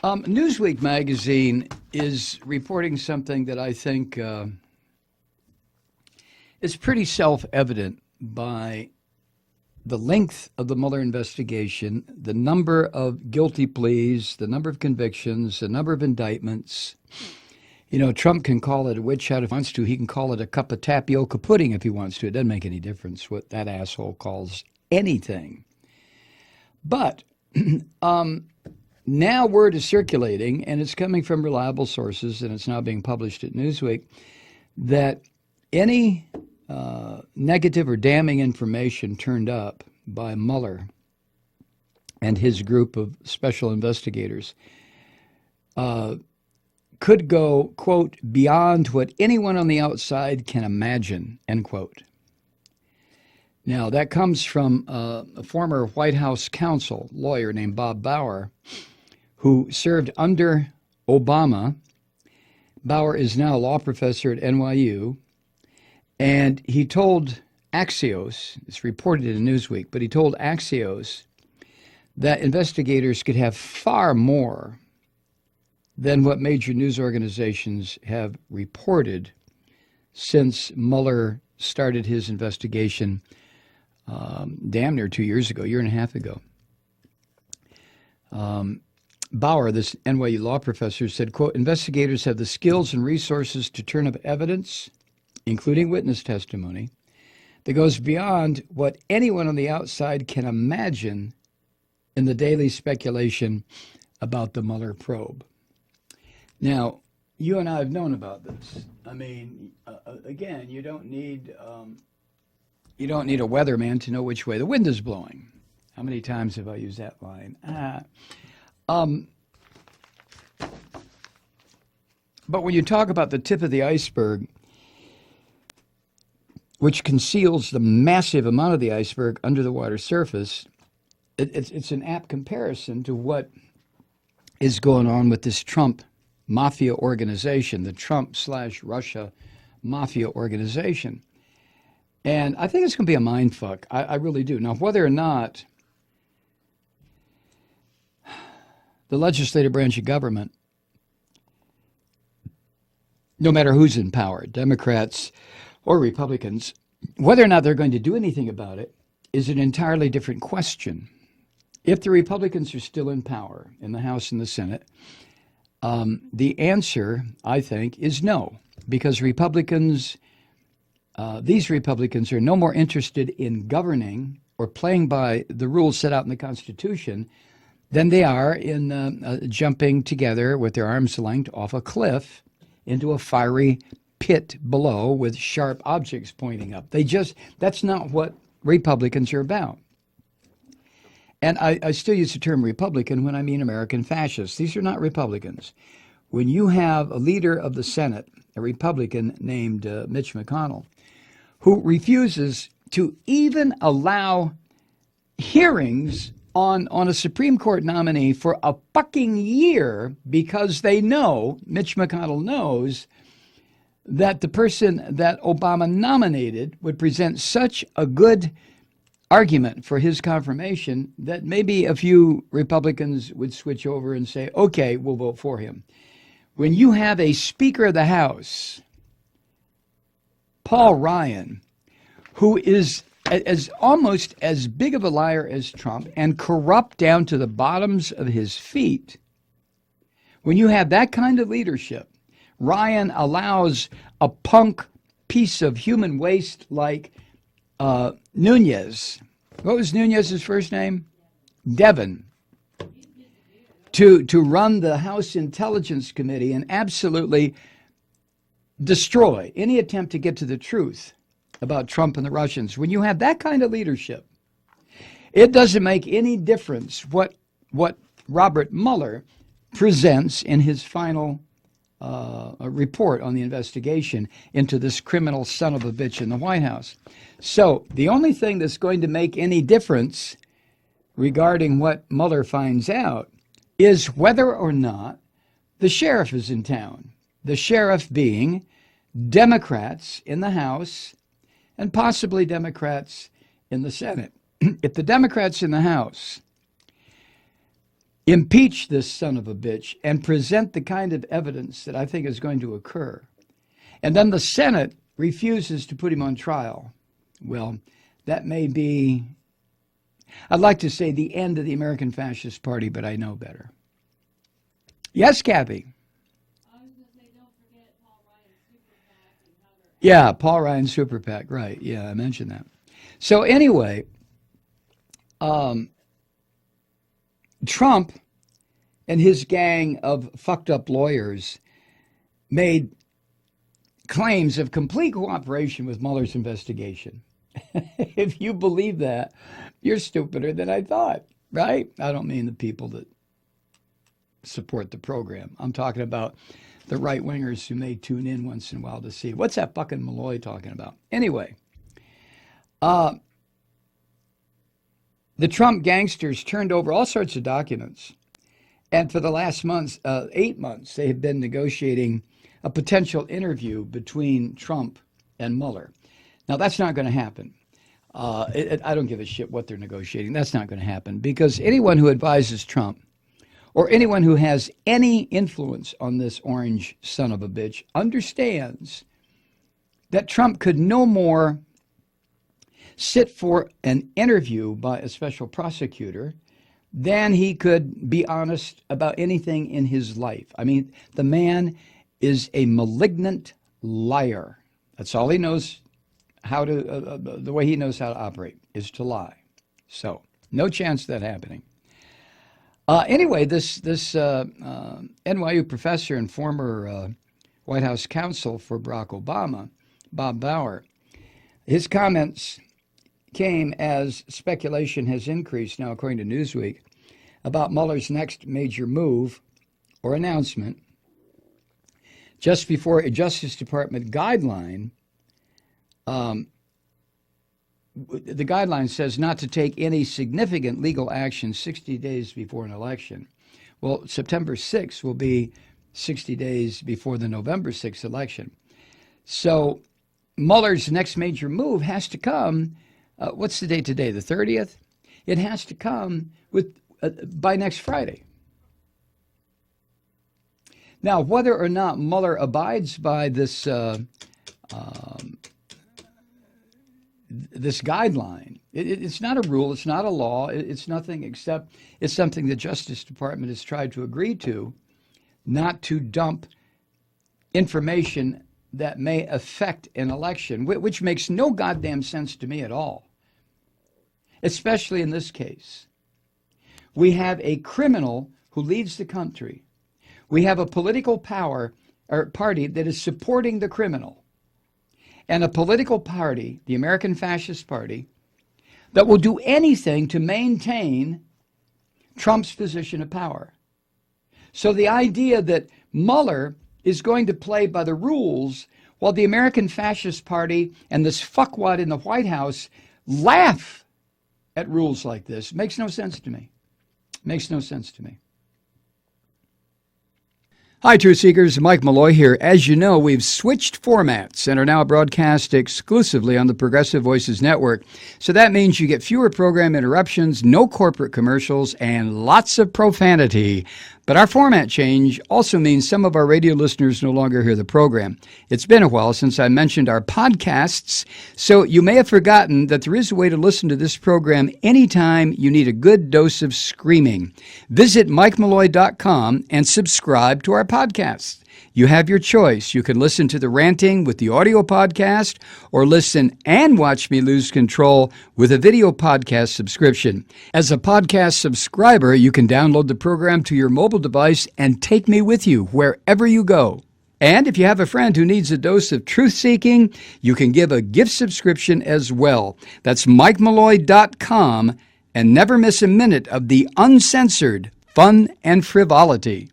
Newsweek magazine is reporting something that I think is pretty self-evident by the length of the Mueller investigation, the number of guilty pleas, the number of convictions, the number of indictments. You know, Trump can call it a witch hunt if he wants to. He can call it a cup of tapioca pudding if he wants to. It doesn't make any difference what that asshole calls anything. But now word is circulating, and it's coming from reliable sources, and it's now being published at Newsweek, that any negative or damning information turned up by Mueller and his group of special investigators could go, quote, beyond what anyone on the outside can imagine, end quote. Now, that comes from a former White House counsel, lawyer named Bob Bauer, who served under Obama. Bauer is now a law professor at NYU, and he told Axios, it's reported in Newsweek, but he told Axios that investigators could have far more than what major news organizations have reported since Mueller started his investigation damn near 2 years ago, a year and a half ago. Bauer, this NYU law professor, said, quote, investigators have the skills and resources to turn up evidence, including witness testimony, that goes beyond what anyone on the outside can imagine in the daily speculation about the Mueller probe. Now, you and I have known about this. I mean, again, you don't need a weatherman to know which way the wind is blowing. How many times have I used that line? But when you talk about the tip of the iceberg, which conceals the massive amount of the iceberg under the water surface, it's an apt comparison to what is going on with this Trump mafia organization, the Trump/Russia mafia organization. And I think it's going to be a mind fuck. I really do. Now, whether or not the legislative branch of government, no matter who's in power, Democrats or Republicans, whether or not they're going to do anything about it is an entirely different question. If the Republicans are still in power in the House and the Senate, the answer, I think, is no, because these Republicans are no more interested in governing or playing by the rules set out in the Constitution than they are in jumping together with their arms linked off a cliff into a fiery pit below with sharp objects pointing up. That's not what Republicans are about. And I still use the term Republican when I mean American fascists. These are not Republicans. When you have a leader of the Senate, a Republican named Mitch McConnell, who refuses to even allow hearings on a Supreme Court nominee for a fucking year because they know, Mitch McConnell knows, that the person that Obama nominated would present such a good argument for his confirmation that maybe a few Republicans would switch over and say, okay, we'll vote for him. When you have a Speaker of the House, Paul Ryan, who is almost as big of a liar as Trump and corrupt down to the bottoms of his feet, when you have that kind of leadership, Ryan allows a punk piece of human waste like Nunes. What was Nunes' first name? Devin. To run the House Intelligence Committee and absolutely destroy any attempt to get to the truth about Trump and the Russians. When you have that kind of leadership, it doesn't make any difference what Robert Mueller presents in his final report on the investigation into this criminal son of a bitch in the White House. So the only thing that's going to make any difference regarding what Mueller finds out is whether or not the sheriff is in town. The sheriff being Democrats in the House and possibly Democrats in the Senate. If the Democrats in the House impeach this son of a bitch and present the kind of evidence that I think is going to occur, and then the Senate refuses to put him on trial, well, that may be, I'd like to say, the end of the American Fascist Party, but I know better. Yes, Kathy? I was going to say, don't forget Paul Ryan's super PAC and how they're... Yeah, Paul Ryan's super PAC, right. Yeah, I mentioned that. So anyway, Trump and his gang of fucked up lawyers made claims of complete cooperation with Mueller's investigation. If you believe that, you're stupider than I thought, right? I don't mean the people that support the program. I'm talking about the right-wingers who may tune in once in a while to see, what's that fucking Malloy talking about? Anyway, the Trump gangsters turned over all sorts of documents. And for the last 8 months, they have been negotiating a potential interview between Trump and Mueller. Now, that's not going to happen. I don't give a shit what they're negotiating. That's not going to happen because anyone who advises Trump or anyone who has any influence on this orange son of a bitch understands that Trump could no more sit for an interview by a special prosecutor than he could be honest about anything in his life. I mean, the man is a malignant liar. That's all he knows how to, the way he knows how to operate is to lie. So, no chance of that happening. Anyway, this NYU professor and former White House counsel for Barack Obama, Bob Bauer, his comments came as speculation has increased now, according to Newsweek, about Mueller's next major move or announcement just before a Justice Department guideline. The guideline says not to take any significant legal action 60 days before an election. Well, September 6th will be 60 days before the November 6th election. So Mueller's next major move has to come, what's the date today, the 30th? It has to come by next Friday. Now, whether or not Mueller abides by this this guideline, it's not a rule, it's not a law, it's nothing except it's something the Justice Department has tried to agree to, not to dump information that may affect an election, which makes no goddamn sense to me at all, especially in this case. We have a criminal who leads the country. We have a political power or party that is supporting the criminal, and a political party, the American Fascist Party, that will do anything to maintain Trump's position of power. So the idea that Mueller is going to play by the rules while the American Fascist Party and this fuckwad in the White House laugh at rules like this makes no sense to me. Makes no sense to me. Hi, Truth Seekers. Mike Malloy here. As you know, we've switched formats and are now broadcast exclusively on the Progressive Voices Network. So that means you get fewer program interruptions, no corporate commercials, and lots of profanity. But our format change also means some of our radio listeners no longer hear the program. It's been a while since I mentioned our podcasts, so you may have forgotten that there is a way to listen to this program anytime you need a good dose of screaming. Visit MikeMalloy.com and subscribe to our podcasts. You have your choice. You can listen to the ranting with the audio podcast or listen and watch me lose control with a video podcast subscription. As a podcast subscriber, you can download the program to your mobile device and take me with you wherever you go. And if you have a friend who needs a dose of truth-seeking, you can give a gift subscription as well. That's MikeMalloy.com, and never miss a minute of the uncensored fun and frivolity.